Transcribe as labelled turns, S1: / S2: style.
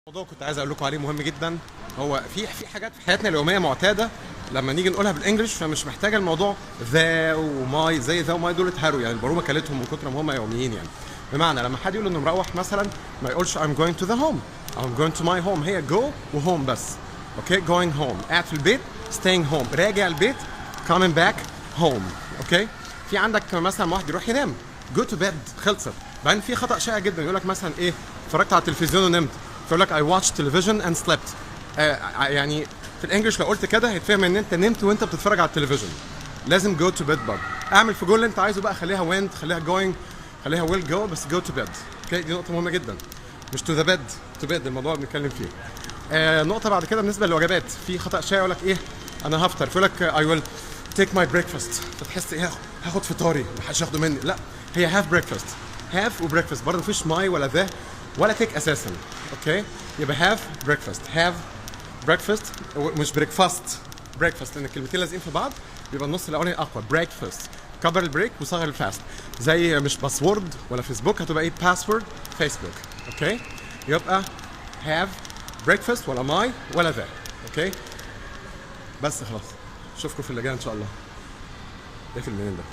S1: موضوع كنت عايز اقول لكم عليه مهم جدا. هو في حاجات في حياتنا اليوميه معتاده لما نيجي نقولها بالانجلش فمش محتاجه الموضوع ذا وماي. زي ذا وماي دول اتهروا، يعني البرومه كلتهم من كتر ما هم يوميين. يعني بمعنى لما حد يقول انه مروح مثلا ما يقولش I'm going to the home أو I'm going to my home. هي go وهوم بس. اوكي going home، قاعد في البيت staying home، راجع البيت coming back home. اوكي في عندك مثلا واحد يروح ينام go to bed، خلصت. بعدين في خطا شائع جدا يقول لك مثلا ايه، اتفرجت على التلفزيون ونمت، فيقول لك I watched television and slept. يعني في الانجليش لو قلت كده هيتفهم ان انت نمت وانت بتتفرج على التلفزيون. لازم go to bed برضه. اعمل في جول اللي انت عايزه بقى، خليها went، خليها going، خليها will go، بس go to bed. اوكي دي نقطة مهمة جدا، مش to the bed، to bed الموضوع بنتكلم فيه. نقطة بعد كده بالنسبة للوجبات، في خطأ شائع يقول لك ايه، انا هفطر، فيقول لك I will take my breakfast، فتحس ايه هاخد فطاري محدش ياخده مني. لا، هي have breakfast. have و breakfast برضه مفيش my ولا ذا ولا تيك اساسا. اوكي يبقى have breakfast، have breakfast مش breakfast، breakfast لان الكلمتين لازقين في بعض بيبقى النص الاولاني اقوى. breakfast كبر البريك وصغر الفاست، زي مش باسورد ولا فيسبوك، هتبقى ايه باسورد فيسبوك. اوكي يبقى have breakfast ولا my ولا ذا. اوكي بس خلاص، اشوفكم في اللي جاي ان شاء الله. اقفل منين ده؟